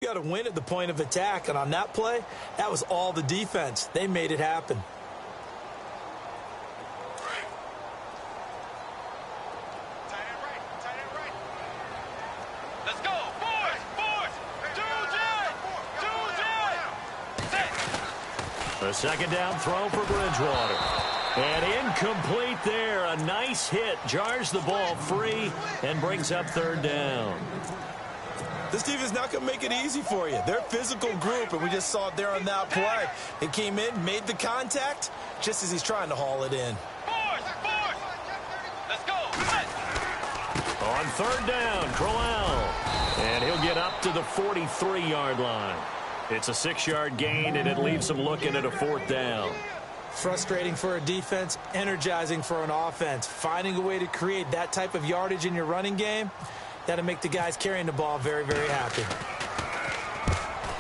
You got to win at the point of attack, and on that play, that was all the defense. They made it happen. Let's go, boys! A second down throw for Bridgewater. And incomplete there. A nice hit. Jars the ball free and brings up third down. This defense is not going to make it easy for you. They're a physical group, and we just saw it there on that play. He came in, made the contact, just as he's trying to haul it in. Let's go. On third down, Crowell. And he'll get up to the 43-yard line. It's a 6-yard gain, and it leaves him looking at a fourth down. Frustrating for a defense, energizing for an offense. Finding a way to create that type of yardage in your running game, that'll make the guys carrying the ball very, very happy.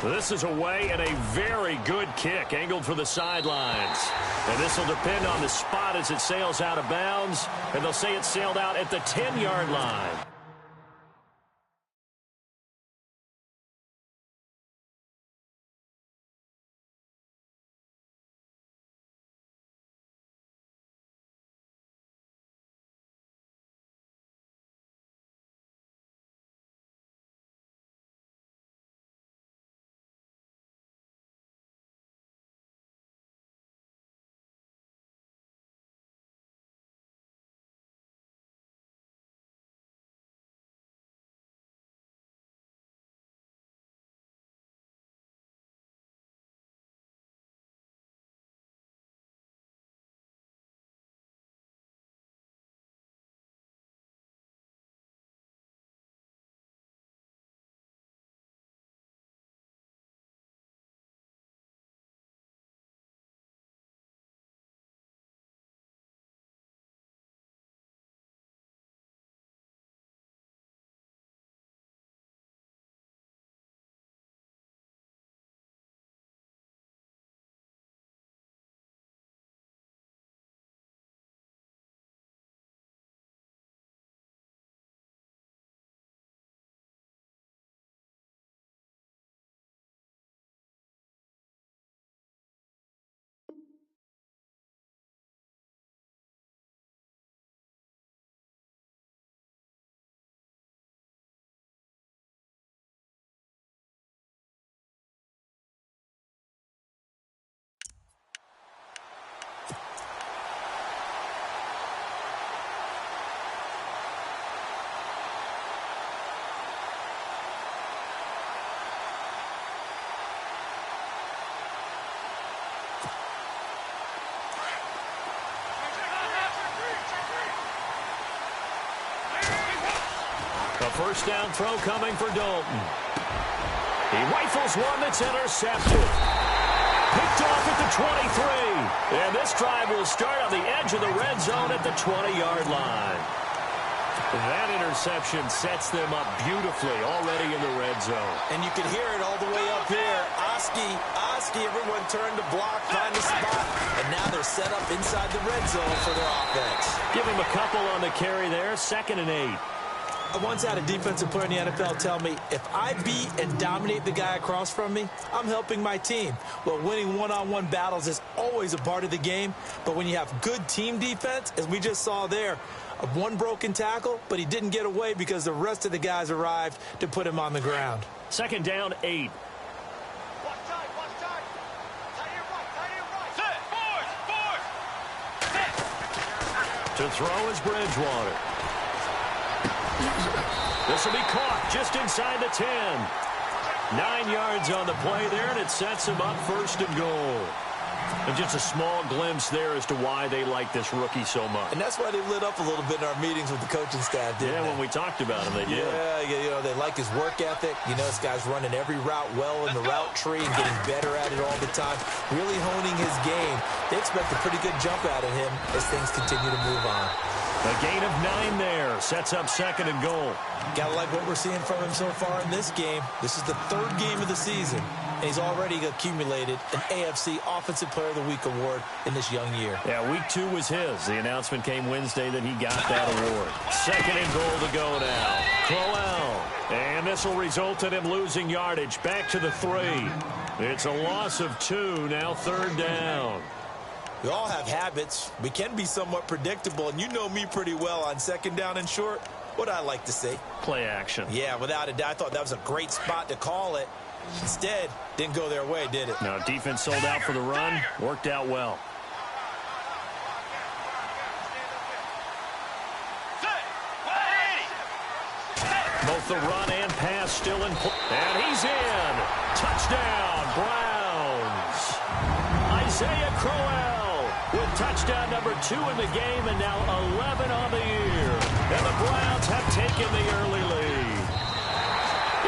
This is away and a very good kick angled for the sidelines. And this will depend on the spot as it sails out of bounds. And they'll say it sailed out at the 10-yard line. A first down throw coming for Dalton. He rifles one that's intercepted. Picked off at the 23. And this drive will start on the edge of the red zone at the 20-yard line. That interception sets them up beautifully already in the red zone. And you can hear it all the way up here. Oski, everyone turned to block, find a spot, and now they're set up inside the red zone for their offense. Give him a couple on the carry there, 2nd and 8. I once had a defensive player in the NFL tell me, if I beat and dominate the guy across from me, I'm helping my team. Well, winning one-on-one battles is always a part of the game, but when you have good team defense, as we just saw there, one broken tackle, but he didn't get away because the rest of the guys arrived to put him on the ground. 2nd down, 8. To throw is Bridgewater. This will be caught just inside the 10. 9 yards on the play there, and it sets him up 1st and goal. And just a small glimpse there as to why they like this rookie so much. And that's why they lit up a little bit in our meetings with the coaching staff, didn't they? Yeah, when we talked about him, they did. Yeah, you know, they like his work ethic. You know, this guy's running every route well in the route tree and getting better at it all the time, really honing his game. They expect a pretty good jump out of him as things continue to move on. A gain of 9 there. Sets up 2nd and goal. Gotta like what we're seeing from him so far in this game. This is the 3rd game of the season. and he's already accumulated an AFC Offensive Player of the Week award in this young year. Yeah, week 2 was his. The announcement came Wednesday that he got that award. 2nd and goal to go now. Crowell. And this will result in him losing yardage back to the 3. It's a loss of 2, now 3rd down. We all have habits. We can be somewhat predictable, and you know me pretty well on 2nd down and short. What I like to say? Play action. Yeah, without a doubt. I thought that was a great spot to call it. Instead, didn't go their way, did it? No, defense sold out for the run. Worked out well. Both the run and pass still in play. And he's in. Touchdown, Browns. Isaiah Crowell with touchdown number 2 in the game and now 11 on the year. And the Browns have taken the early lead.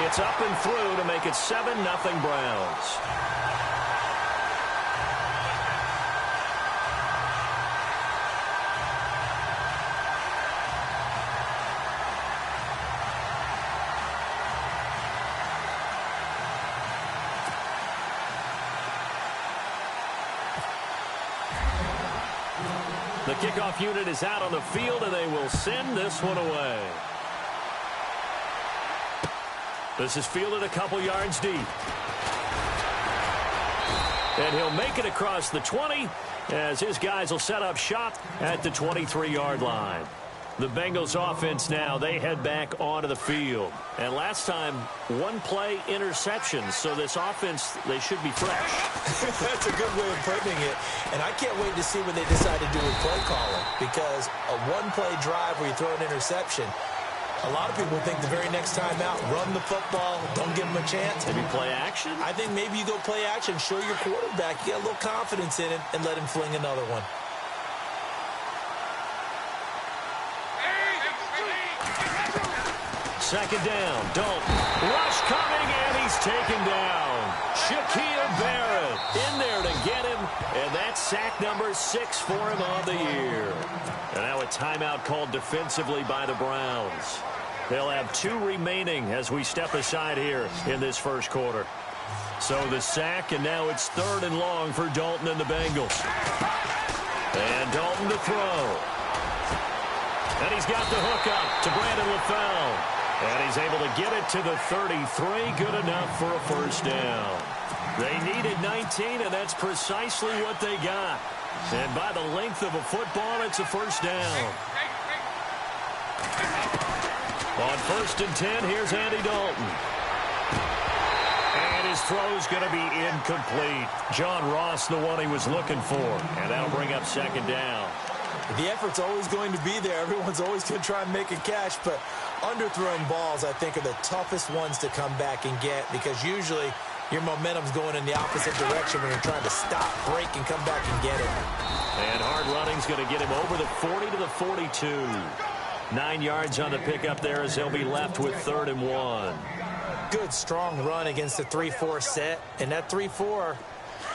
It's up and through to make it 7-0 Browns. The kickoff unit is out on the field, and they will send this one away. This is fielded a couple yards deep. And he'll make it across the 20 as his guys will set up shop at the 23-yard line. The Bengals offense now, they head back onto the field. And last time, 1-play interceptions. So this offense, they should be fresh. That's a good way of putting it. And I can't wait to see what they decide to do with play calling. Because a 1-play drive where you throw an interception, a lot of people think the very next time out, run the football, don't give them a chance. Maybe play action? I think maybe you go play action, show your quarterback, you get a little confidence in it, and let him fling another one. Second down, Dalton. Rush coming, and he's taken down. Shaquille Barrett in there to get him, and that's sack number 6 for him on the year. And now a timeout called defensively by the Browns. They'll have 2 remaining as we step aside here in this first quarter. So the sack, and now it's 3rd and long for Dalton and the Bengals. And Dalton to throw. And he's got the hook up to Brandon LaFell. And he's able to get it to the 33. Good enough for a first down. They needed 19, and that's precisely what they got. And by the length of a football, it's a first down. On 1st and 10, here's Andy Dalton. And his throw's going to be incomplete. John Ross, the one he was looking for. And that'll bring up 2nd down. The effort's always going to be there. Everyone's always going to try and make a catch, but underthrown balls, I think, are the toughest ones to come back and get because usually your momentum's going in the opposite direction when you're trying to stop, break, and come back and get it. And hard running's going to get him over the 40 to the 42. 9 yards on the pickup there as they'll be left with 3rd and 1. Good, strong run against the 3-4 set, and that 3-4...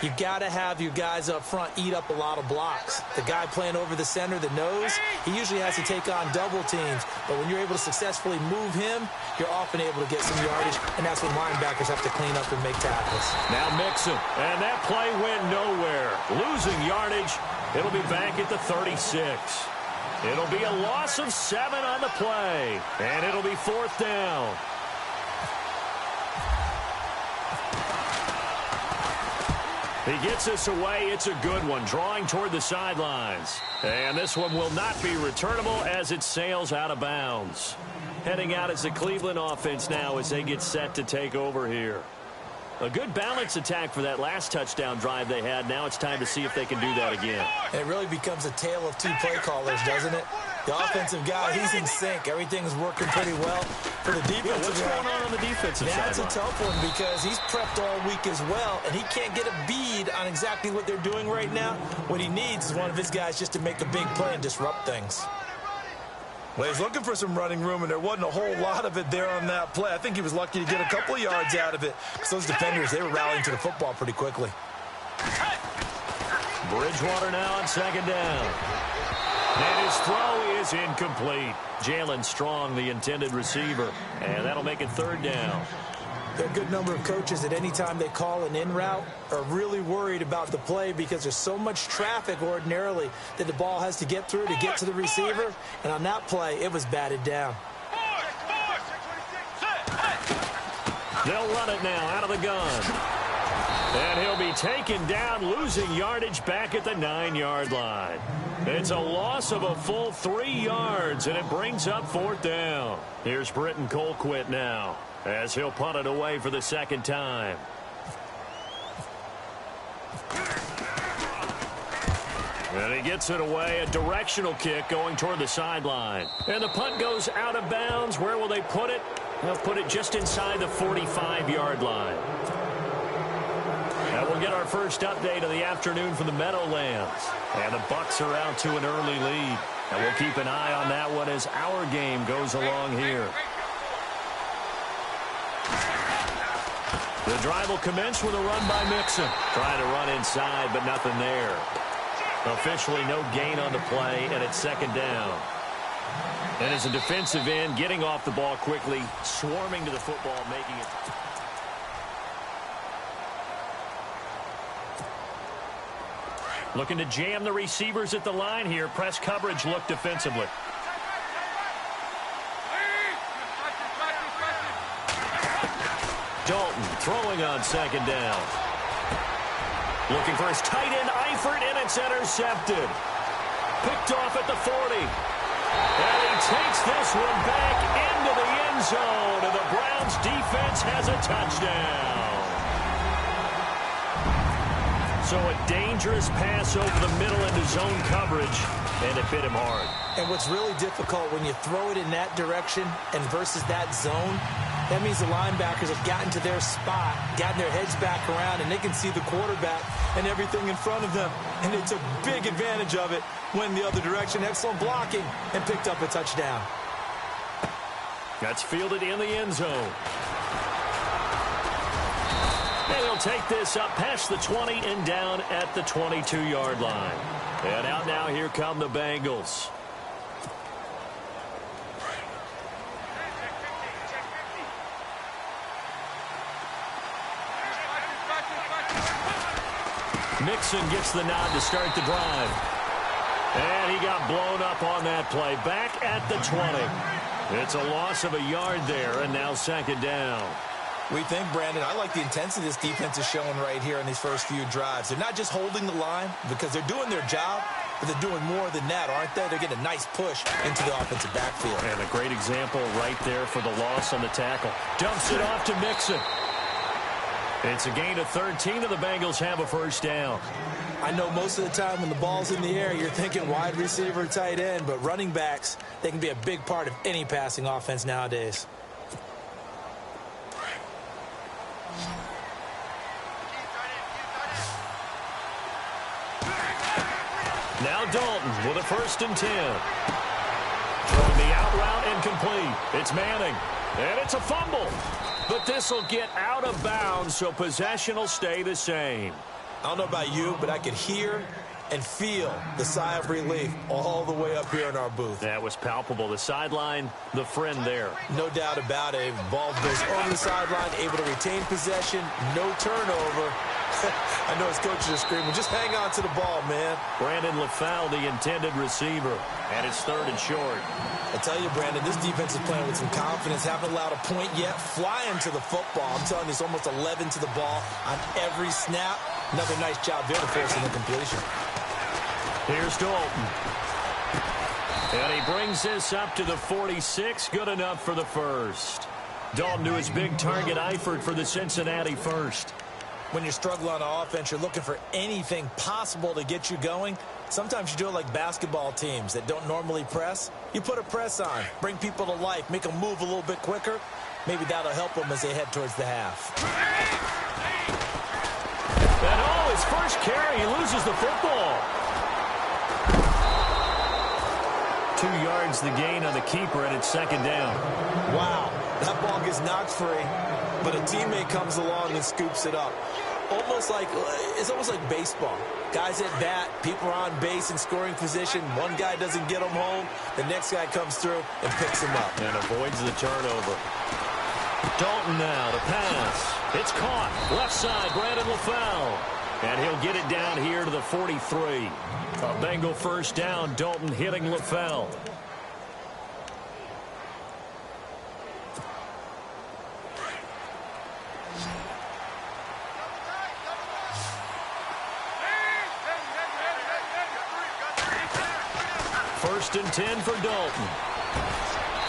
you've got to have your guys up front eat up a lot of blocks. The guy playing over the center, the nose, he usually has to take on double teams. But when you're able to successfully move him, you're often able to get some yardage, and that's when linebackers have to clean up and make tackles. Now Mixon, and that play went nowhere. Losing yardage, it'll be back at the 36. It'll be a loss of 7 on the play, and it'll be 4th down. He gets us away. It's a good one, drawing toward the sidelines. And this one will not be returnable as it sails out of bounds. Heading out is the Cleveland offense now as they get set to take over here. A good balance attack for that last touchdown drive they had. Now it's time to see if they can do that again. And it really becomes a tale of 2 play callers, doesn't it? The offensive guy, he's in sync. Everything's working pretty well. For the defensive what's guy, going on the defensive side? That's a tough one because he's prepped all week as well, and he can't get a bead on exactly what they're doing right now. What he needs is one of his guys just to make a big play and disrupt things. Well, he's looking for some running room, and there wasn't a whole lot of it there on that play. I think he was lucky to get a couple of yards out of it because those defenders, they were rallying to the football pretty quickly. Bridgewater now on 2nd down. And his throw is incomplete. Jalen Strong, the intended receiver. And that'll make it 3rd down. There are a good number of coaches that any time they call an in route are really worried about the play because there's so much traffic ordinarily that the ball has to get through to get to the receiver. And on that play, it was batted down. They'll run it now out of the gun. And he'll be taken down, losing yardage back at the 9-yard line. It's a loss of a full 3 yards, and it brings up 4th down. Here's Britton Colquitt now, as he'll punt it away for the 2nd time. And he gets it away, a directional kick going toward the sideline. And the punt goes out of bounds. Where will they put it? They'll put it just inside the 45-yard line. And we'll get our first update of the afternoon from the Meadowlands. And the Bucs are out to an early lead. And we'll keep an eye on that one as our game goes along here. The drive will commence with a run by Mixon. Trying to run inside, but nothing there. Officially no gain on the play, and it's 2nd down. And as a defensive end, getting off the ball quickly, swarming to the football, making it. Looking to jam the receivers at the line here. Press coverage look defensively. Dalton throwing on 2nd down. Looking for his tight end, Eifert, and it's intercepted. Picked off at the 40. And he takes this one back into the end zone, and the Browns defense has a touchdown. So a dangerous pass over the middle into zone coverage, and it bit him hard. And what's really difficult when you throw it in that direction and versus that zone, that means the linebackers have gotten to their spot, gotten their heads back around, and they can see the quarterback and everything in front of them. And they took big advantage of it, went the other direction, excellent blocking, and picked up a touchdown. That's fielded in the end zone. And he'll take this up past the 20 and down at the 22-yard line. And out now, here come the Bengals. Mixon gets the nod to start the drive. And he got blown up on that play. Back at the 20. It's a loss of a yard there, and now 2nd down. We think, Brandon, I like the intensity this defense is showing right here in these first few drives. They're not just holding the line because they're doing their job, but they're doing more than that, aren't they? They're getting a nice push into the offensive backfield. And a great example right there for the loss on the tackle. Dumps it off to Mixon. It's a gain of 13, and the Bengals have a 1st down. I know most of the time when the ball's in the air, you're thinking wide receiver, tight end, but running backs, they can be a big part of any passing offense nowadays. Now Dalton with a 1st and 10. Throwing the out route incomplete. It's Manning. And it's a fumble. But this will get out of bounds, so possession will stay the same. I don't know about you, but I could hear and feel the sigh of relief all the way up here in our booth. That was palpable. The sideline, the friend there. No doubt about it. Ball goes over the sideline, able to retain possession, no turnover. I know his coaches are screaming, just hang on to the ball, man. Brandon LaFowl, the intended receiver, and it's 3rd and short. I tell you, Brandon, this defense is playing with some confidence. Haven't allowed a point yet. Flying to the football. I'm telling you, it's almost 11 to the ball on every snap. Another nice job there to force the completion. Here's Dalton. And he brings this up to the 46. Good enough for the 1st. Dalton to his big target, Eifert, for the Cincinnati 1st. When you're struggling on offense, you're looking for anything possible to get you going. Sometimes you do it like basketball teams that don't normally press. You put a press on, bring people to life, make them move a little bit quicker. Maybe that'll help them as they head towards the half. And his first carry, he loses the football. 2 yards the gain on the keeper, and it's 2nd down. Wow, that ball gets knocked free, but a teammate comes along and scoops it up. It's almost like baseball. Guys at bat, people are on base in scoring position. One guy doesn't get him home. The next guy comes through and picks him up. And avoids the turnover. Dalton now to pass. It's caught. Left side, Brandon LaFell. And he'll get it down here to the 43. A Bengal first down. Dalton hitting LaFell. First and 10 for Dalton.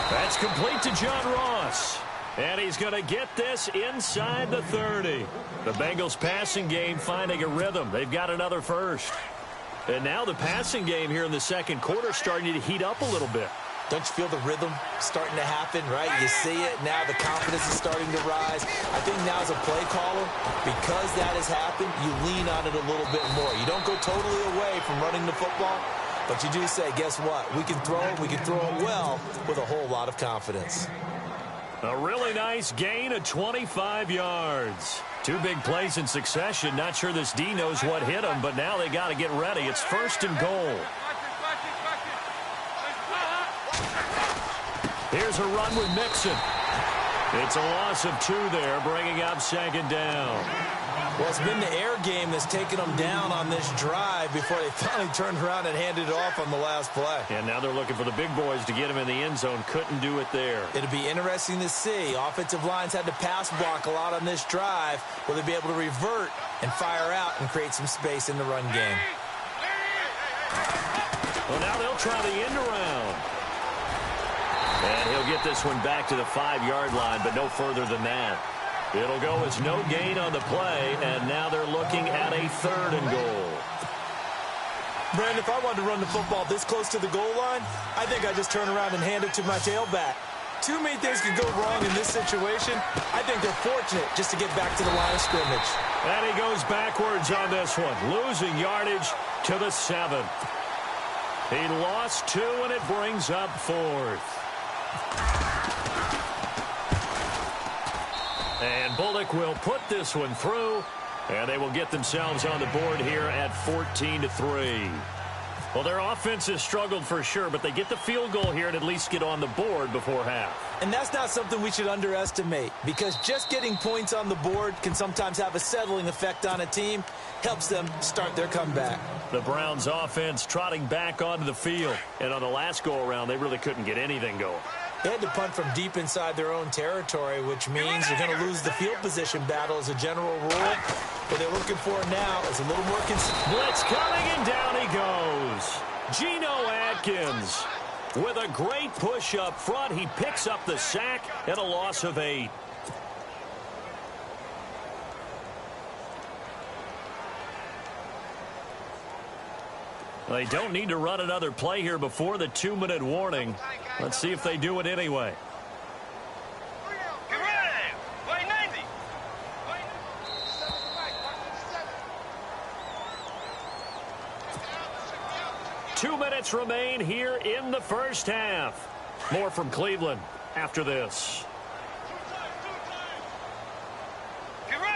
That's complete to John Ross. And he's going to get this inside the 30. The Bengals passing game finding a rhythm. They've got another first. And now the passing game here in the second quarter starting to heat up a little bit. Don't you feel the rhythm starting to happen, right? You see it now. The confidence is starting to rise. I think now as a play caller, because that has happened, you lean on it a little bit more. You don't go totally away from running the football, but you do say, guess what? We can throw it. We can throw it well with a whole lot of confidence. A really nice gain of 25 yards. Two big plays in succession. Not sure this D knows what hit them, but now they got to get ready. It's first and goal. Here's a run with Mixon. It's a loss of 2 there, bringing up second down. Well, it's been the air game that's taken them down on this drive before they finally turned around and handed it off on the last play. And now they're looking for the big boys to get him in the end zone. Couldn't do it there. It'll be interesting to see. Offensive lines had to pass block a lot on this drive. Will they be able to revert and fire out and create some space in the run game? Well, now they'll try the end around. And he'll get this one back to the 5-yard line, but no further than that. It'll go as no gain on the play, and now they're looking at a 3rd and goal. Brandon, if I wanted to run the football this close to the goal line, I think I'd just turn around and hand it to my tailback. Too many things could go wrong in this situation. I think they're fortunate just to get back to the line of scrimmage. And he goes backwards on this one, losing yardage to the 7. He lost 2, and it brings up 4th. And Bullock will put this one through, and they will get themselves on the board here at 14-3. Well, their offense has struggled for sure, but they get the field goal here and at least get on the board before half. And that's not something we should underestimate, because just getting points on the board can sometimes have a settling effect on a team, helps them start their comeback. The Browns offense trotting back onto the field, and on the last go-around, they really couldn't get anything going. They had to punt from deep inside their own territory, which means you're going to lose the field position battle as a general rule. What they're looking for now is a little more consistent. Blitz coming, and down he goes. Geno Atkins with a great push up front. He picks up the sack and a loss of 8. They don't need to run another play here before the 2-minute warning. Let's see if they do it anyway. Get ready. Play 90. 2 minutes remain here in the first half. More from Cleveland after this. Get ready.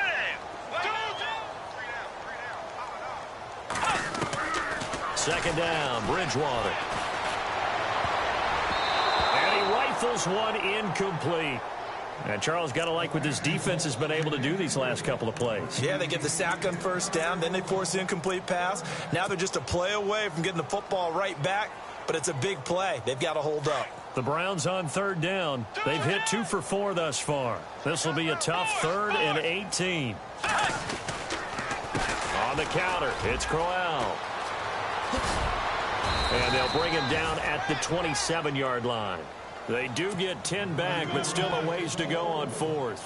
Second down, Bridgewater. And he rifles one incomplete. And Charles, got to like what this defense has been able to do these last couple of plays. Yeah, they get the sack on first down, then they force the incomplete pass. Now they're just a play away from getting the football right back, but it's a big play. They've got to hold up. The Browns on third down. They've hit 2 for 4 thus far. This will be a tough 3rd and 18. On the counter, it's Crowell. And they'll bring him down at the 27-yard line. They do get 10 back, but still a ways to go on 4th.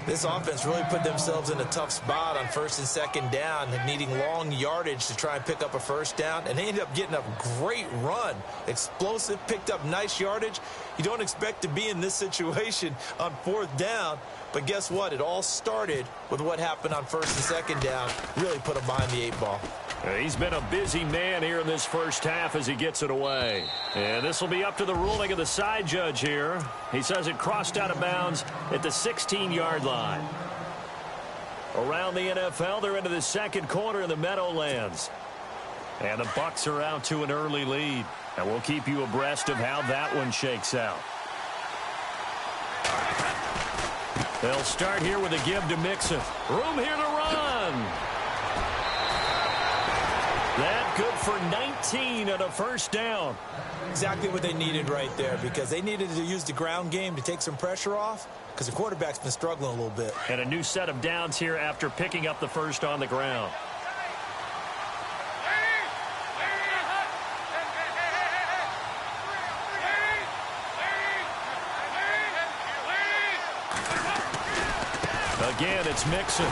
This offense really put themselves in a tough spot on first and second down, needing long yardage to try and pick up a first down, and they ended up getting a great run. Explosive, picked up nice yardage. You don't expect to be in this situation on 4th down, but guess what? It all started with what happened on first and second down. Really put them behind the 8 ball. He's been a busy man here in this first half as he gets it away. And this will be up to the ruling of the side judge here. He says it crossed out of bounds at the 16-yard line. Around the NFL, they're into the second quarter in the Meadowlands. And the Bucks are out to an early lead. And we'll keep you abreast of how that one shakes out. They'll start here with a give to Mixon. Room here to run. That good for 19 and a first down. Exactly what they needed right there, because they needed to use the ground game to take some pressure off, because the quarterback's been struggling a little bit. And a new set of downs here after picking up the first on the ground. Again, it's Mixon.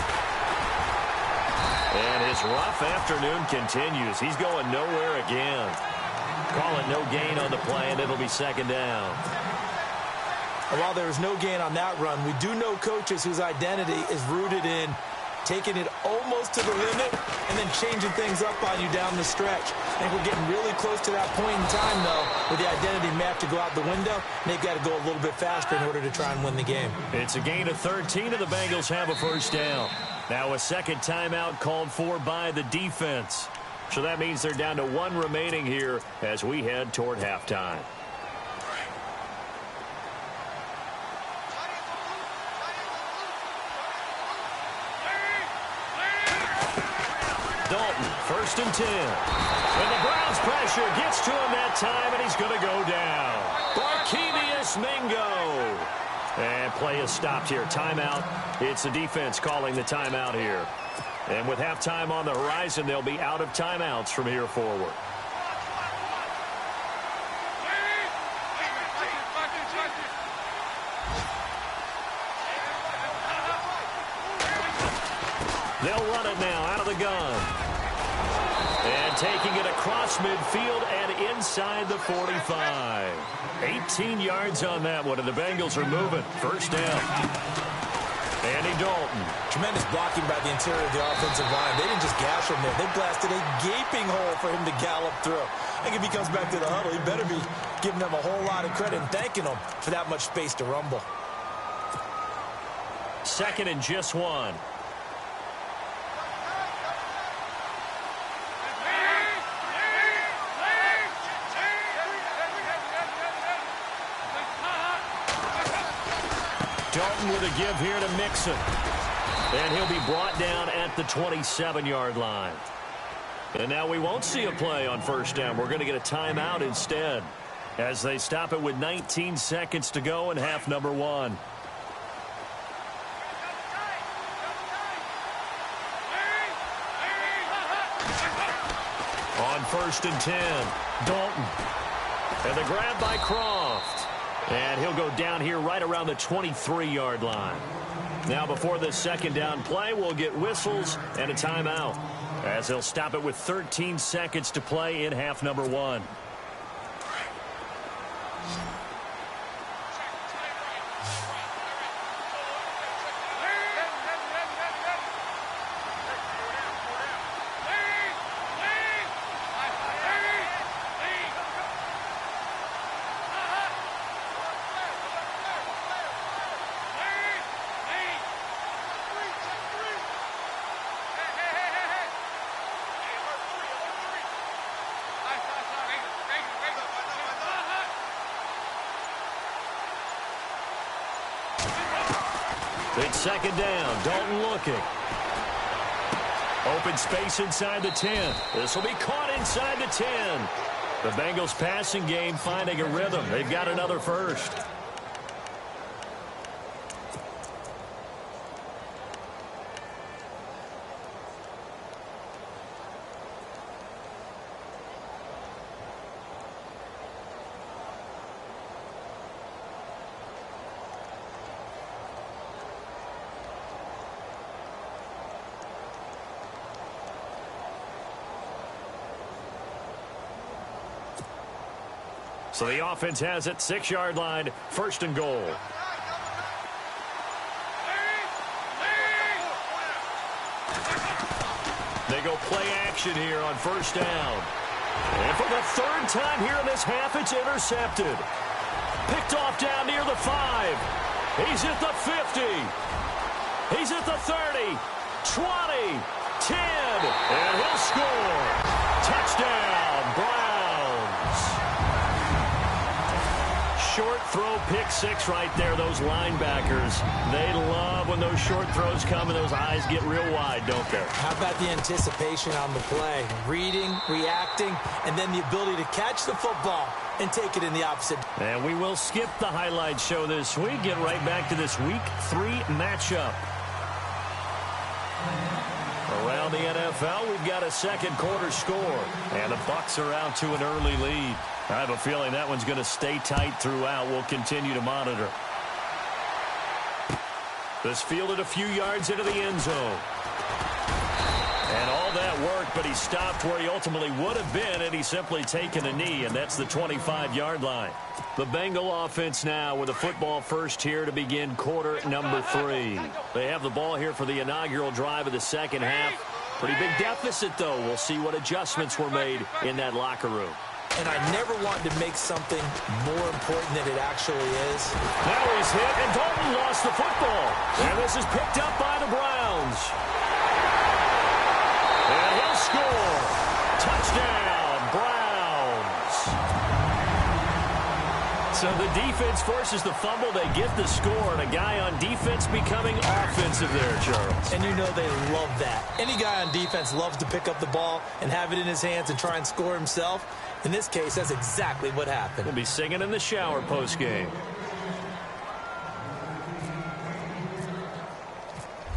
And his rough afternoon continues. He's going nowhere again. Call it no gain on the play, and it'll be second down. And while there was no gain on that run, we do know coaches whose identity is rooted in taking it almost to the limit and then changing things up on you down the stretch. I think we're getting really close to that point in time, though, where the identity map to go out the window, and they've got to go a little bit faster in order to try and win the game. It's a gain of 13, and the Bengals have a first down. Now a second timeout called for by the defense. So that means they're down to one remaining here as we head toward halftime. Dalton, 1st and 10. And the Browns' pressure gets to him that time, and he's going to go down. Barkevius Mingo. And play is stopped here. Timeout. It's the defense calling the timeout here. And with halftime on the horizon, they'll be out of timeouts from here forward. They'll run it now out of the gun. And taking it across midfield and inside the 45. 18 yards on that one, and the Bengals are moving. First down. Andy Dalton. Tremendous blocking by the interior of the offensive line. They didn't just gash him there. They blasted a gaping hole for him to gallop through. I think if he comes back to the huddle, he better be giving them a whole lot of credit and thanking them for that much space to rumble. 2nd and just 1. Dalton with a give here to Mixon. And he'll be brought down at the 27-yard line. And now we won't see a play on first down. We're going to get a timeout instead as they stop it with 19 seconds to go in half number 1. On 1st and 10, Dalton. And the grab by Croft. And he'll go down here right around the 23-yard line. Now before this second down play, we'll get whistles and a timeout as they'll stop it with 13 seconds to play in half number 1. It's second down. Dalton looking. Open space inside the 10. This will be caught inside the 10. The Bengals passing game finding a rhythm. They've got another first. So the offense has it, 6-yard line, 1st and goal. They go play action here on first down. And for the 3rd time here in this half, it's intercepted. Picked off down near the 5. He's at the 50. He's at the 30, 20, 10, and he'll score. Touchdown, Browns. Short throw, pick six right there. Those linebackers, they love when those short throws come and those eyes get real wide, don't they? How about the anticipation on the play? Reading, reacting, and then the ability to catch the football and take it in the opposite. And we will skip the highlight show this week. Get right back to this Week 3 matchup. Around the NFL, we've got a second quarter score. And the Bucs are out to an early lead. I have a feeling that one's going to stay tight throughout. We'll continue to monitor. This fielded a few yards into the end zone. And all that work, but he stopped where he ultimately would have been, and he's simply taken a knee, and that's the 25-yard line. The Bengal offense now with a football first here to begin quarter number 3. They have the ball here for the inaugural drive of the second half. Pretty big deficit, though. We'll see what adjustments were made in that locker room. And I never wanted to make something more important than it actually is. Now he's hit, and Dalton lost the football. And this is picked up by the Browns. And he'll score. Touchdown, Browns. So the defense forces the fumble. They get the score, and a guy on defense becoming offensive there, Charles. And you know they love that. Any guy on defense loves to pick up the ball and have it in his hands and try and score himself. In this case, that's exactly what happened. We'll be singing in the shower postgame.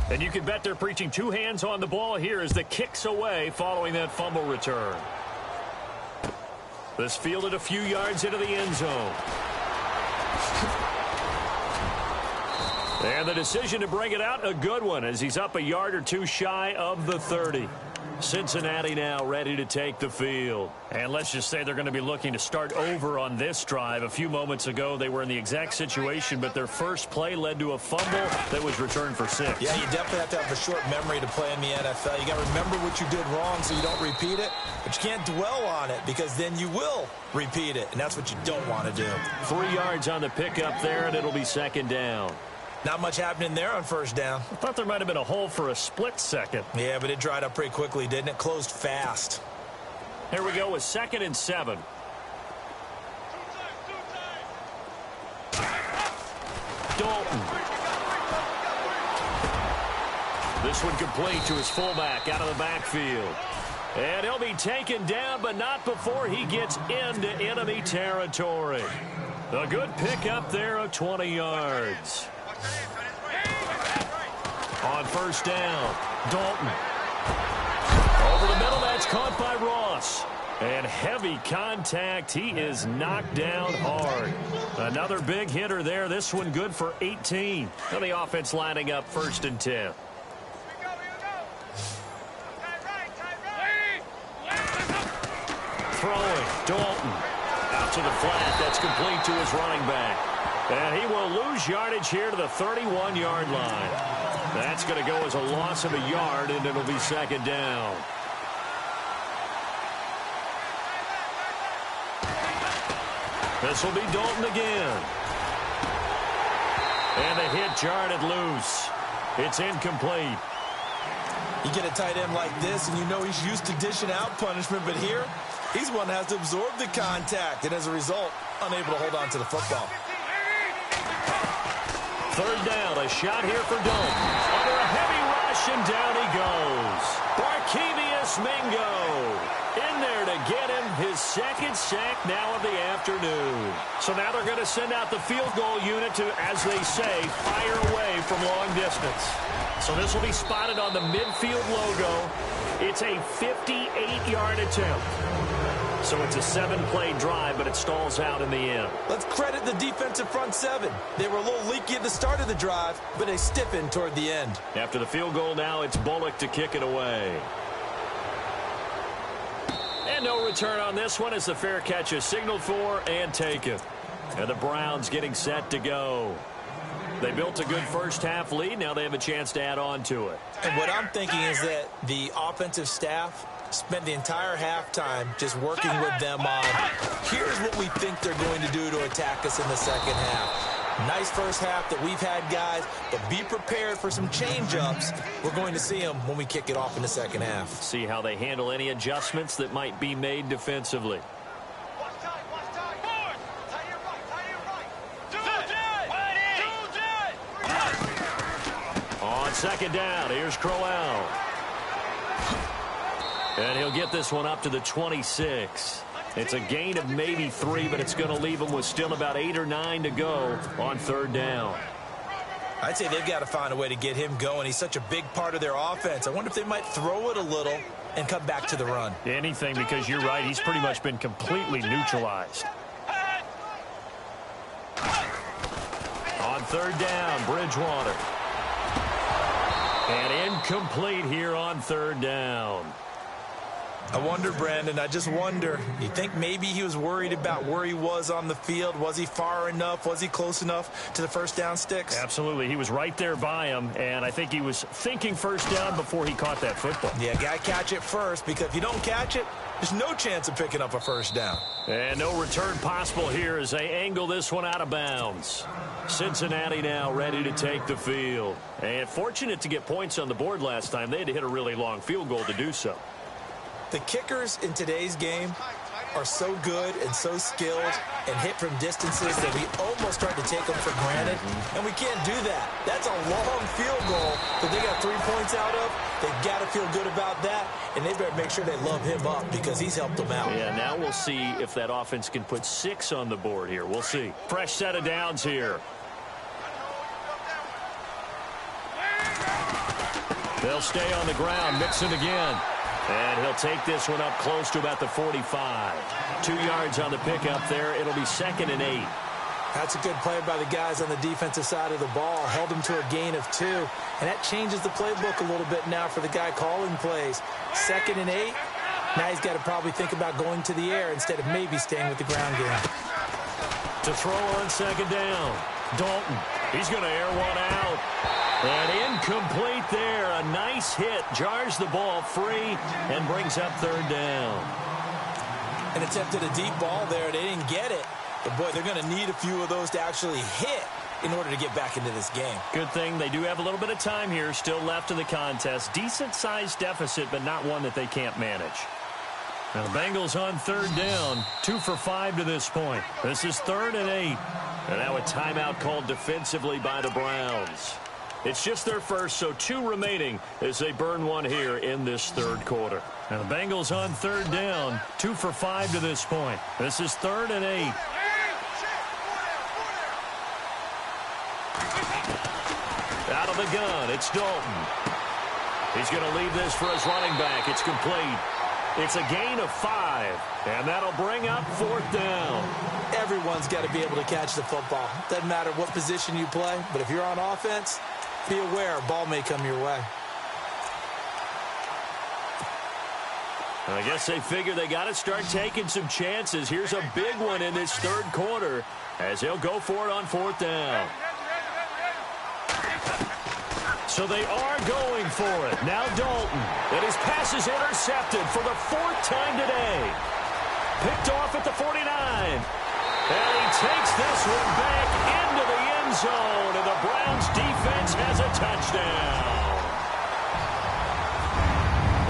And you can bet they're preaching two hands on the ball here as the kick's away following that fumble return. This fielded a few yards into the end zone. And the decision to bring it out, a good one, as he's up a yard or two shy of the 30. Cincinnati now ready to take the field. And let's just say they're going to be looking to start over on this drive. A few moments ago, they were in the exact situation, but their first play led to a fumble that was returned for 6. Yeah, you definitely have to have a short memory to play in the NFL. You got to remember what you did wrong so you don't repeat it, but you can't dwell on it because then you will repeat it, and that's what you don't want to do. 3 yards on the pickup there, and it'll be second down. Not much happening there on first down. I thought there might have been a hole for a split second. Yeah, but it dried up pretty quickly, didn't it? Closed fast. Here we go with 2nd and 7. Dalton. This one complete to his fullback out of the backfield. And he'll be taken down, but not before he gets into enemy territory. A good pickup there of 20 yards. On first down, Dalton. Over the middle, that's caught by Ross. And heavy contact. He is knocked down hard. Another big hitter there. This one good for 18. And the offense lining up 1st and 10. Throwing, Dalton. Out to the flat. That's complete to his running back. And he will lose yardage here to the 31-yard line. That's going to go as a loss of a yard, and it'll be second down. This will be Dalton again. And the hit jarred it loose. It's incomplete. You get a tight end like this, and you know he's used to dishing out punishment, but here, he's one that has to absorb the contact, and as a result, unable to hold on to the football. Third down, a shot here for Dalton. Under a heavy rush, and down he goes. Barkevious Mingo in there to get him his 2nd sack now of the afternoon. So now they're going to send out the field goal unit to, as they say, fire away from long distance. So this will be spotted on the midfield logo. It's a 58-yard attempt. So it's a 7-play drive, but it stalls out in the end. Let's credit the defensive front 7. They were a little leaky at the start of the drive, but they stiffened toward the end. After the field goal now, it's Bullock to kick it away. And no return on this one as the fair catch is signaled for and taken. And the Browns getting set to go. They built a good first half lead. Now they have a chance to add on to it. And what I'm thinking is that the offensive staff spent the entire halftime just working with them on, here's what we think they're going to do to attack us in the second half. Nice first half that we've had, guys, but be prepared for some change-ups. We're going to see them when we kick it off in the second half. See how they handle any adjustments that might be made defensively. second down. Here's Crowell. And he'll get this one up to the 26. It's a gain of maybe 3, but it's going to leave him with still about 8 or 9 to go on third down. I'd say they've got to find a way to get him going. He's such a big part of their offense. I wonder if they might throw it a little and come back to the run. Anything, because you're right. He's pretty much been completely neutralized. On third down, Bridgewater. And incomplete here on third down. I wonder, Brandon, I just wonder, you think maybe he was worried about where he was on the field? Was he far enough? Was he close enough to the first down sticks? Absolutely. He was right there by him, and I think he was thinking first down before he caught that football. Yeah, got to catch it first, because if you don't catch it, there's no chance of picking up a first down. And no return possible here as they angle this one out of bounds. Cincinnati now ready to take the field. And fortunate to get points on the board last time. They had to hit a really long field goal to do so. The kickers in today's game are so good and so skilled and hit from distances that we almost start to take them for granted, and we can't do that. That's a long field goal that they got 3 points out of. They've got to feel good about that, and they better make sure they love him up because he's helped them out. Yeah, now we'll see if that offense can put 6 on the board here. We'll see. Fresh set of downs here. They'll stay on the ground, Mixon again. And he'll take this one up close to about the 45. 2 yards on the pickup there. It'll be 2nd and 8. That's a good play by the guys on the defensive side of the ball. Held him to a gain of 2. And that changes the playbook a little bit now for the guy calling plays. 2nd and 8. Now he's got to probably think about going to the air instead of maybe staying with the ground game. To throw on second down. Dalton. He's going to air one out. And incomplete there. A nice hit. Jars the ball free and brings up third down. And attempted a deep ball there. They didn't get it. But, boy, they're going to need a few of those to actually hit in order to get back into this game. Good thing they do have a little bit of time here still left in the contest. Decent-sized deficit, but not one that they can't manage. Now, the Bengals on third down. 2 for 5 to this point. This is 3rd and 8. And now a timeout called defensively by the Browns. It's just their first, so 2 remaining as they burn one here in this third quarter. Now the Bengals on third down. 2 for 5 to this point. This is 3rd and 8. Out of the gun, it's Dalton. He's going to leave this for his running back. It's complete. It's a gain of 5, and that'll bring up 4th down. Everyone's got to be able to catch the football. Doesn't matter what position you play, but if you're on offense, be aware a ball may come your way. I guess they figure they got to start taking some chances. Here's a big one in this third quarter as they'll go for it on 4th down. So they are going for it. Now Dalton. And his pass is intercepted for the 4th time today. Picked off at the 49. And he takes this one back into the end zone. And the Browns defense has a touchdown.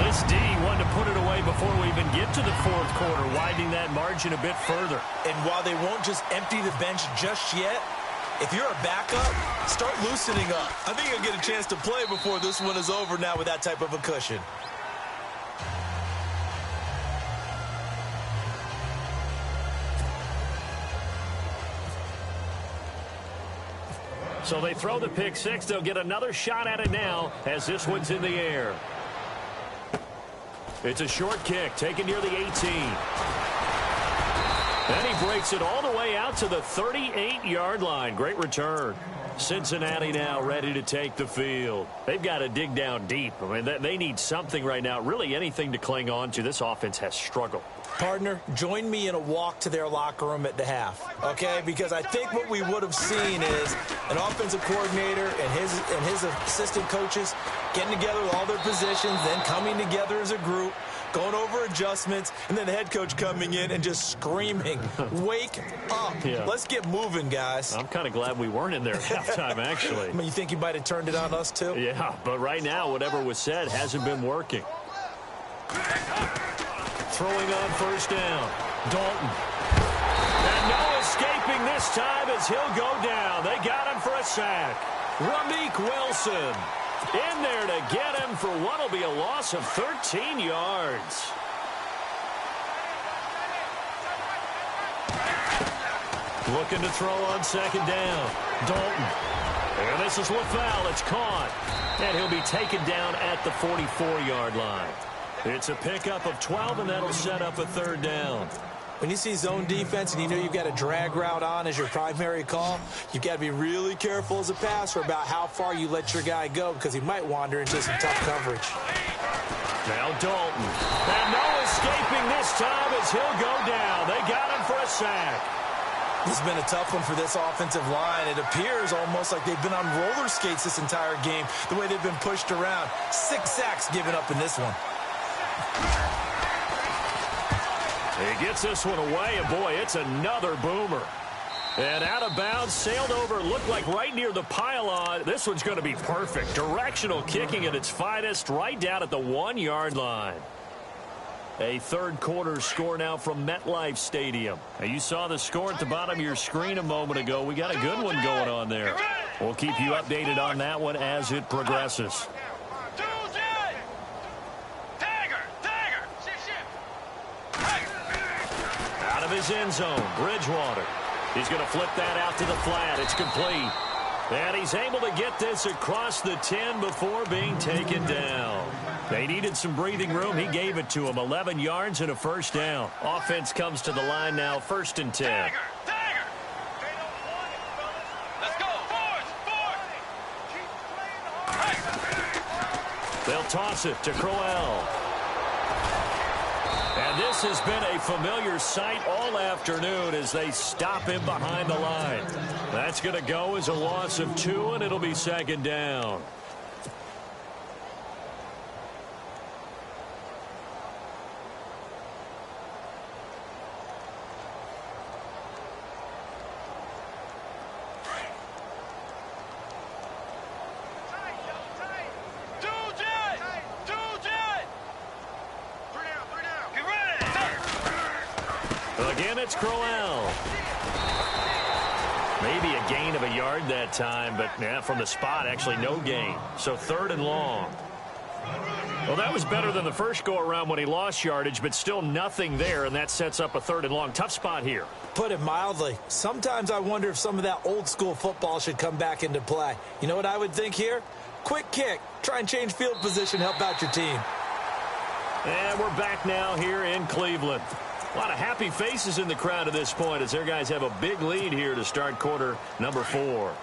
This D wanted to put it away before we even get to the 4th quarter, widening that margin a bit further. And while they won't just empty the bench just yet, if you're a backup, start loosening up. I think you'll get a chance to play before this one is over now with that type of a cushion. So they throw the pick 6. They'll get another shot at it now as this one's in the air. It's a short kick taken near the 18. And he breaks it all the way out to the 38-yard line. Great return. Cincinnati now ready to take the field. They've got to dig down deep. I mean, they need something right now, really anything to cling on to. This offense has struggled. Partner, join me in a walk to their locker room at the half, okay? Because I think what we would have seen is an offensive coordinator and his assistant coaches getting together with all their positions, then coming together as a group, going over adjustments, and then the head coach coming in and just screaming, wake up. Yeah. Let's get moving, guys. I'm kind of glad we weren't in there at halftime, actually. I mean, you think you might have turned it on us, too? Yeah, but right now, whatever was said hasn't been working. Throwing on first down. Dalton. And no escaping this time as he'll go down. They got him for a sack. Ramik Wilson. In there to get him for what will be a loss of 13 yards. Looking to throw on second down. Dalton. And this is LaFell. It's caught. And he'll be taken down at the 44-yard line. It's a pickup of 12, and that'll set up a third down. When you see zone defense and you know you've got a drag route on as your primary call, you've got to be really careful as a passer about how far you let your guy go because he might wander into some tough coverage. Now Dalton. And no escaping this time as he'll go down. They got him for a sack. This has been a tough one for this offensive line. It appears almost like they've been on roller skates this entire game, the way they've been pushed around. 6 sacks given up in this one. He gets this one away, and boy, it's another boomer. And out of bounds, sailed over, looked like right near the pylon. This one's going to be perfect. Directional kicking at its finest, right down at the 1-yard line. A third quarter score now from MetLife Stadium. Now, you saw the score at the bottom of your screen a moment ago. We got a good one going on there. We'll keep you updated on that one as it progresses. Out of his end zone, Bridgewater. He's going to flip that out to the flat. It's complete. And he's able to get this across the 10 before being taken down. They needed some breathing room. He gave it to him. 11 yards and a first down. Offense comes to the line now, 1st and 10. Let's go. They'll toss it to Crowell. And this has been a familiar sight all afternoon as they stop him behind the line. That's going to go as a loss of 2, and it'll be 2nd down. Again, it's Crowell. Maybe a gain of a yard that time, but from the spot, actually no gain. So 3rd and long. Well, that was better than the first go-around when he lost yardage, but still nothing there, and that sets up a 3rd and long. Tough spot here. Put it mildly. Sometimes I wonder if some of that old-school football should come back into play. You know what I would think here? Quick kick. Try and change field position, help out your team. And we're back now here in Cleveland. A lot of happy faces in the crowd at this point as their guys have a big lead here to start quarter number 4.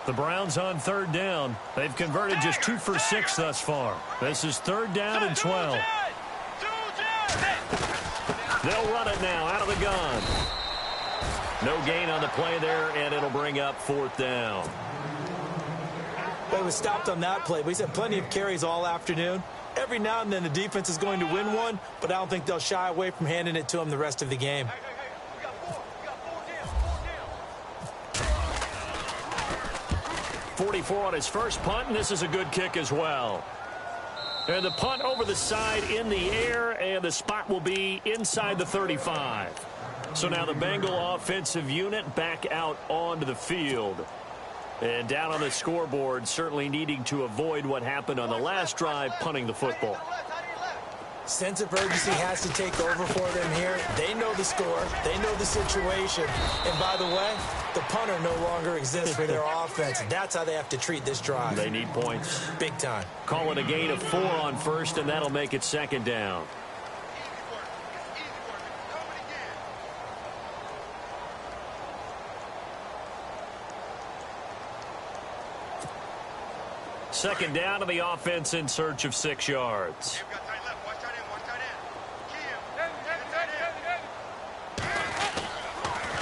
The Browns on 3rd down. They've converted just 2 for 6 thus far. This is 3rd down and 12. They'll run it now out of the gun. No gain on the play there, and it'll bring up 4th down. Well, he was stopped on that play, but he's had plenty of carries all afternoon. Every now and then the defense is going to win one, but I don't think they'll shy away from handing it to him the rest of the game. 44 on his first punt, and this is a good kick as well. And the punt over the side in the air, and the spot will be inside the 35. So now the Bengal offensive unit back out onto the field. And down on the scoreboard, certainly needing to avoid what happened on the last drive, punting the football. Sense of urgency has to take over for them here. They know the score. They know the situation. And by the way, the punter no longer exists for their offense. That's how they have to treat this drive. They need points. Big time. Call it a gain of 4 on 1st, and that'll make it 2nd down. Second down to the offense in search of 6 yards.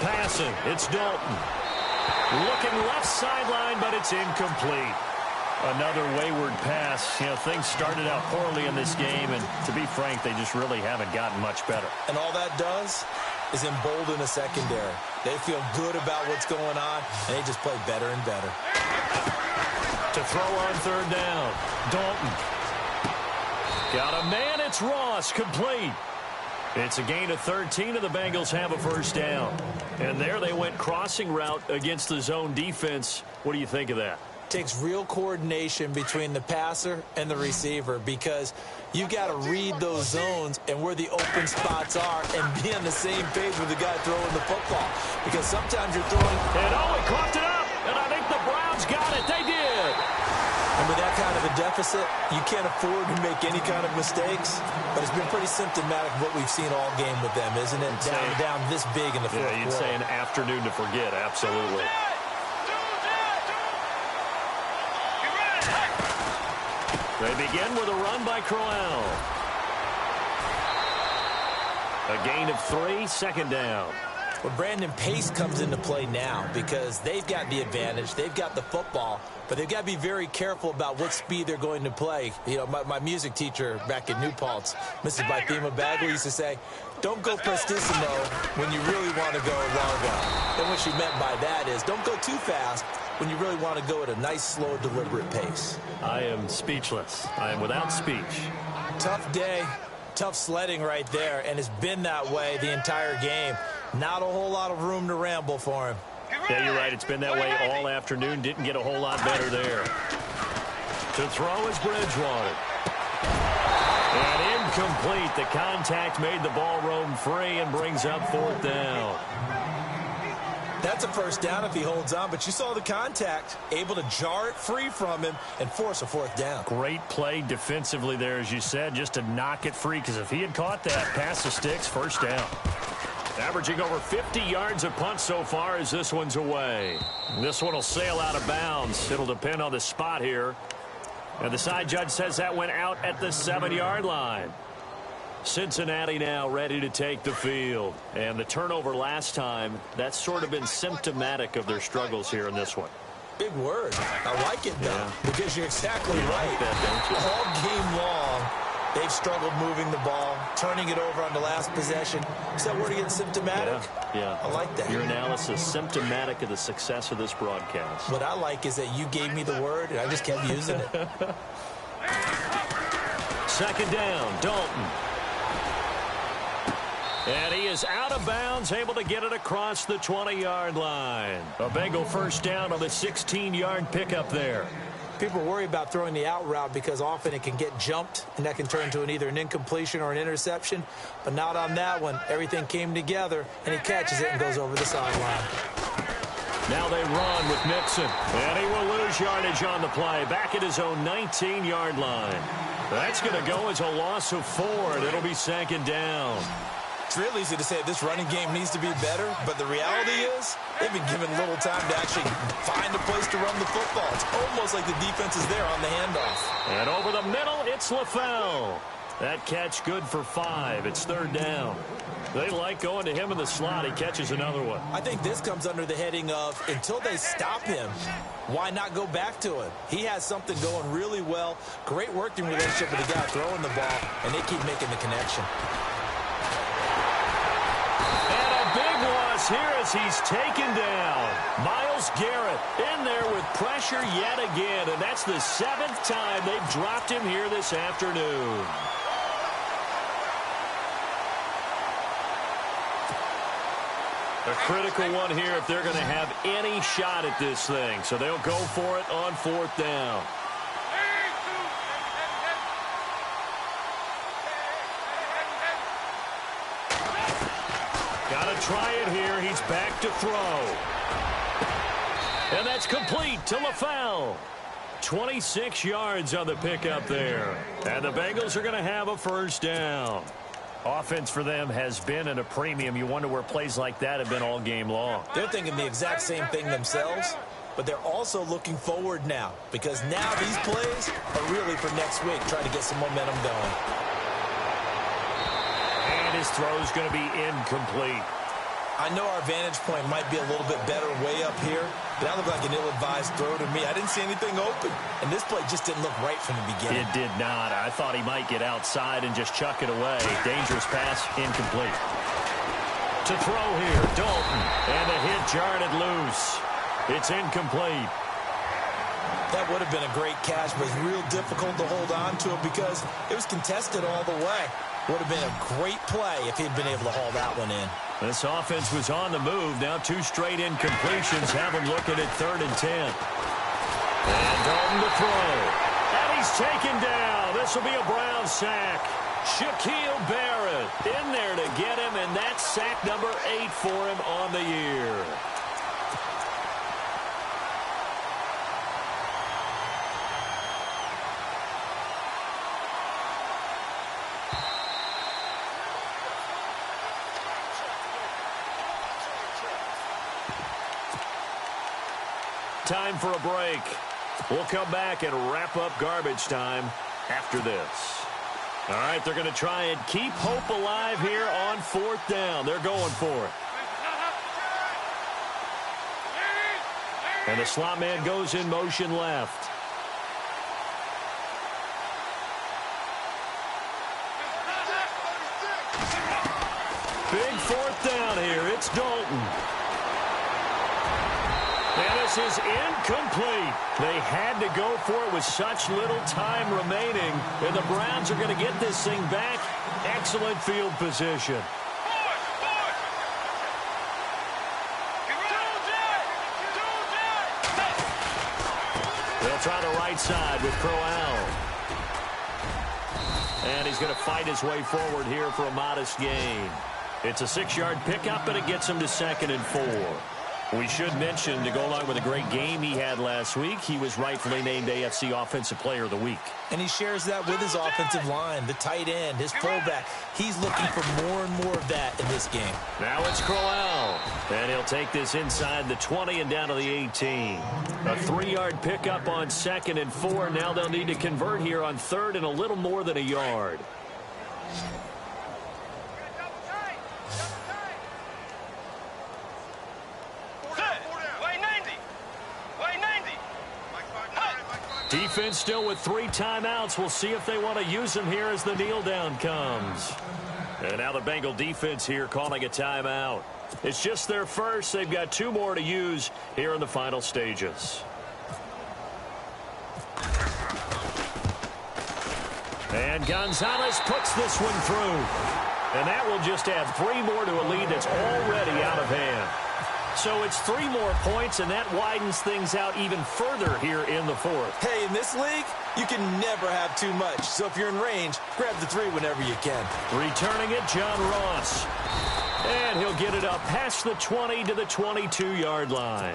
Passing, it's Dalton. Looking left sideline, but it's incomplete. Another wayward pass. You know, things started out poorly in this game, and to be frank, they just really haven't gotten much better. And all that does is embolden a secondary. They feel good about what's going on, and they just play better and better. To throw on 3rd down, Dalton. Got a man, it's Ross, complete. It's a gain of 13, and the Bengals have a 1st down. And there they went crossing route against the zone defense. What do you think of that? takes real coordination between the passer and the receiver because you've got to read those zones and where the open spots are and be on the same page with the guy throwing the football. Because sometimes you're throwing... And he coughed it up, and I think the Browns got it. They did. And with that kind of a deficit, you can't afford to make any kind of mistakes. But it's been pretty symptomatic of what we've seen all game with them, isn't it? Down this big in the fourth quarter. Yeah, you'd say an afternoon to forget, absolutely. They begin with a run by Crowell. A gain of 3, second down. Well, Brandon, pace comes into play now because they've got the advantage. They've got the football, but they've got to be very careful about what speed they're going to play. You know, my music teacher back in New Paltz, Mrs. Bythema Bagley, used to say, don't go prestissimo when you really want to go largo. And what she meant by that is don't go too fast when you really want to go at a nice, slow, deliberate pace. I am speechless. I am without speech. Tough day, tough sledding right there, and it's been that way the entire game. Not a whole lot of room to ramble for him. Yeah, you're right. It's been that way all afternoon. Didn't get a whole lot better there. To throw is Bridgewater. And incomplete. The contact made the ball roam free and brings up 4th down. That's a first down if he holds on, but you saw the contact, able to jar it free from him and force a 4th down. Great play defensively there, as you said, just to knock it free, because if he had caught that, pass the sticks, first down. Averaging over 50 yards a punt so far as this one's away. This one will sail out of bounds. It'll depend on the spot here. And the side judge says that went out at the 7-yard line. Cincinnati now ready to take the field. And the turnover last time, that's sort of been symptomatic of their struggles here in this one. Big word. I like it, though, because you're exactly right. Like that, don't you? All game long, they've struggled moving the ball, turning it over on the last possession. Is that word again, symptomatic? Yeah. I like that. Your analysis, symptomatic of the success of this broadcast. What I like is that you gave me the word, and I just kept using it. Second down, Dalton. And he is out of bounds, able to get it across the 20-yard line. A Bengal first down on the 16-yard pickup there. People worry about throwing the out route because often it can get jumped, and that can turn into either an incompletion or an interception. But not on that one. Everything came together, and he catches it and goes over the sideline. Now they run with Nixon. And he will lose yardage on the play. Back at his own 19-yard line. That's going to go as a loss of 4, and it'll be second down. It's real easy to say this running game needs to be better, but the reality is they've been given little time to actually find a place to run the football. It's almost like the defense is there on the handoff. And over the middle, it's LaFell. That catch good for 5. It's third down. They like going to him in the slot. He catches another one. I think this comes under the heading of until they stop him, why not go back to him? He has something going really well. Great working relationship with the guy throwing the ball, and they keep making the connection. Here as he's taken down. Myles Garrett in there with pressure yet again, and that's the 7th time they've dropped him here this afternoon. A critical one here if they're going to have any shot at this thing, so they'll go for it on 4th down. Try it here. He's back to throw. And that's complete to LaFell. 26 yards on the pickup there. And the Bengals are going to have a first down. Offense for them has been at a premium. You wonder where plays like that have been all game long. They're thinking the exact same thing themselves, but they're also looking forward now because now these plays are really for next week, trying to get some momentum going. And his throw is going to be incomplete. I know our vantage point might be a little bit better way up here, but that looked like an ill-advised throw to me. I didn't see anything open, and this play just didn't look right from the beginning. It did not. I thought he might get outside and just chuck it away. Dangerous pass, incomplete. To throw here, Dalton, and the hit jarred it loose. It's incomplete. That would have been a great catch, but it's real difficult to hold on to it because it was contested all the way. Would have been a great play if he'd been able to haul that one in. This offense was on the move. Now 2 straight incompletions have them looking at 3rd and 10. And Dalton to throw. And he's taken down. This will be a Brown sack. Shaquille Barrett in there to get him, and that's sack number 8 for him on the year. Time for a break. We'll come back and wrap up garbage time after this. All right, they're going to try and keep hope alive here on 4th down. They're going for it. And the slot man goes in motion left. Big 4th down here. It's Dalton. And this is incomplete. They had to go for it with such little time remaining. And the Browns are going to get this thing back. Excellent field position. They'll try the right side with Crowell. And he's going to fight his way forward here for a modest gain. It's a 6-yard pickup, and it gets him to 2nd and 4. We should mention, to go along with a great game he had last week, he was rightfully named AFC Offensive Player of the Week. And he shares that with his offensive line, the tight end, his fullback. He's looking for more and more of that in this game. Now it's Crowell. And he'll take this inside the 20 and down to the 18. A 3-yard pickup on 2nd and 4. Now they'll need to convert here on 3rd and a little more than a yard. Defense still with 3 timeouts. We'll see if they want to use them here as the kneel down comes. And now the Bengal defense here calling a timeout. It's just their first. They've got 2 more to use here in the final stages. And Gonzalez puts this one through. And that will just add 3 more to a lead that's already out of hand. So it's 3 more points, and that widens things out even further here in the 4th. Hey, in this league, you can never have too much. So if you're in range, grab the 3 whenever you can. Returning it, John Ross. And he'll get it up past the 20 to the 22-yard line.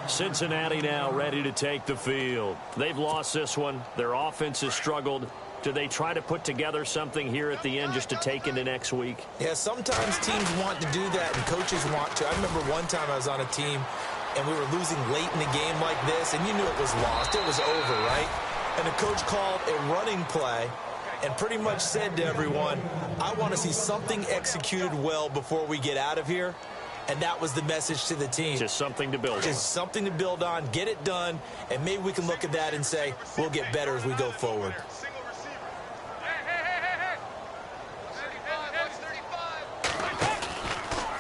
Cincinnati now ready to take the field. They've lost this one. Their offense has struggled. Do they try to put together something here at the end just to take into next week? Yeah, sometimes teams want to do that, and coaches want to. I remember one time I was on a team, and we were losing late in the game like this, and you knew it was lost. It was over, right? And the coach called a running play and pretty much said to everyone, I want to see something executed well before we get out of here. And that was the message to the team. Just something to build on. Just something to build on, get it done, and maybe we can look at that and say, we'll get better as we go forward.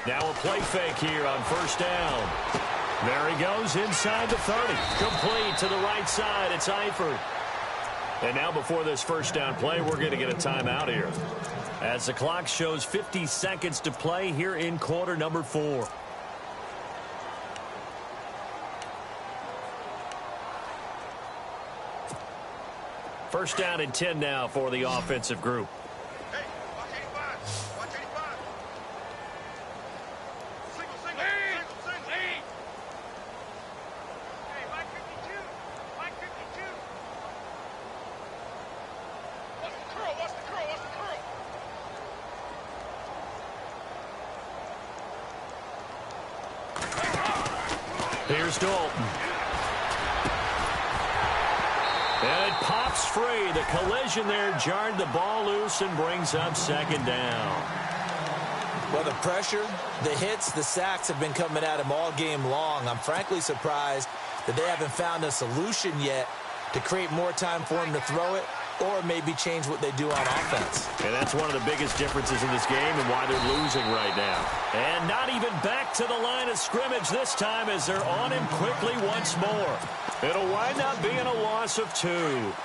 Now a play fake here on 1st down. There he goes inside the 30. Complete to the right side. It's Eifert. And now before this 1st down play, we're going to get a timeout here, as the clock shows 50 seconds to play here in quarter number 4. First down and 10 now for the offensive group. Here's Dalton. And it pops free. The collision there jarred the ball loose and brings up 2nd down. Well, the pressure, the hits, the sacks have been coming at him all game long. I'm frankly surprised that they haven't found a solution yet to create more time for him to throw it, or maybe change what they do on offense. And that's one of the biggest differences in this game and why they're losing right now. And not even back to the line of scrimmage this time as they're on him quickly once more. It'll wind up being a loss of 2.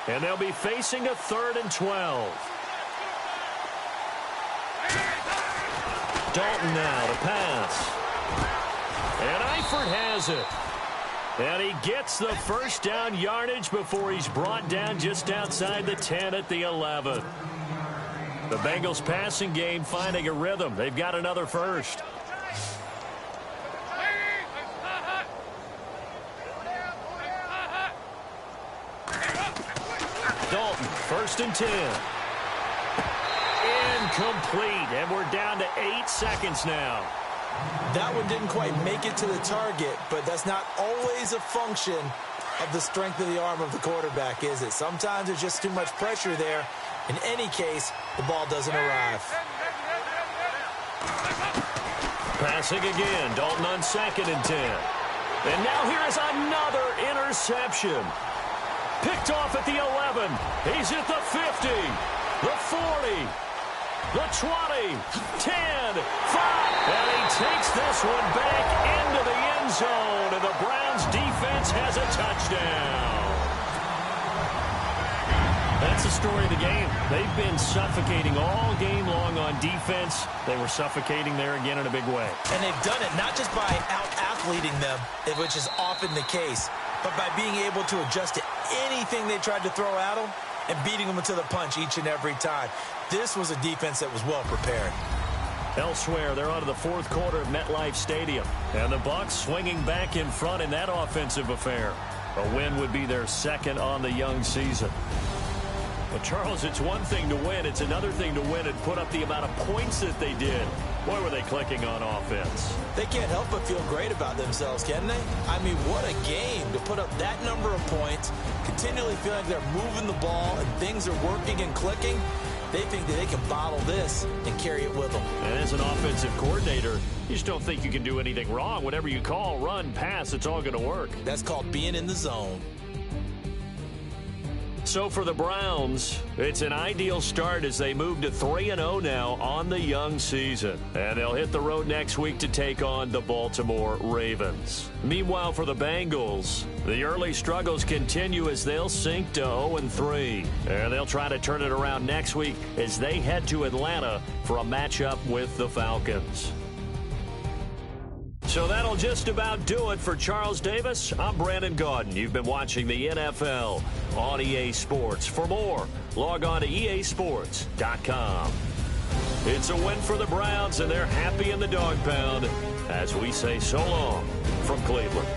And they'll be facing a 3rd and 12. Dalton now to pass. And Eifert has it. And he gets the first down yardage before he's brought down just outside the 10 at the 11. The Bengals passing game finding a rhythm. They've got another first. Dalton, 1st and 10. Incomplete, and we're down to 8 seconds now. That one didn't quite make it to the target, but that's not always a function of the strength of the arm of the quarterback, is it? Sometimes there's just too much pressure there. In any case, the ball doesn't arrive. Passing again, Dalton on 2nd and 10. And now here is another interception. Picked off at the 11. He's at the 50, the 40, the 20, 10, 5. And he takes this one back into the end zone. And the Browns defense has a touchdown. That's the story of the game. They've been suffocating all game long on defense. They were suffocating there again in a big way. And they've done it not just by out-athleting them, which is often the case, but by being able to adjust to anything they tried to throw at them and beating them to the punch each and every time. This was a defense that was well prepared. Elsewhere, they're on to the 4th quarter of MetLife Stadium. And the Bucs swinging back in front in that offensive affair. A win would be their 2nd on the young season. Well, Charles, it's one thing to win. It's another thing to win and put up the amount of points that they did. Boy, were they clicking on offense. They can't help but feel great about themselves, can they? I mean, what a game to put up that number of points, continually feel like they're moving the ball and things are working and clicking. They think that they can bottle this and carry it with them. And as an offensive coordinator, you just don't think you can do anything wrong. Whatever you call, run, pass, it's all going to work. That's called being in the zone. So for the Browns, it's an ideal start as they move to 3-0 now on the young season. And they'll hit the road next week to take on the Baltimore Ravens. Meanwhile, for the Bengals, the early struggles continue as they'll sink to 0-3. And they'll try to turn it around next week as they head to Atlanta for a matchup with the Falcons. So that'll just about do it for Charles Davis. I'm Brandon Gaudin. You've been watching the NFL on EA Sports. For more, log on to easports.com. It's a win for the Browns, and they're happy in the dog pound as we say so long from Cleveland.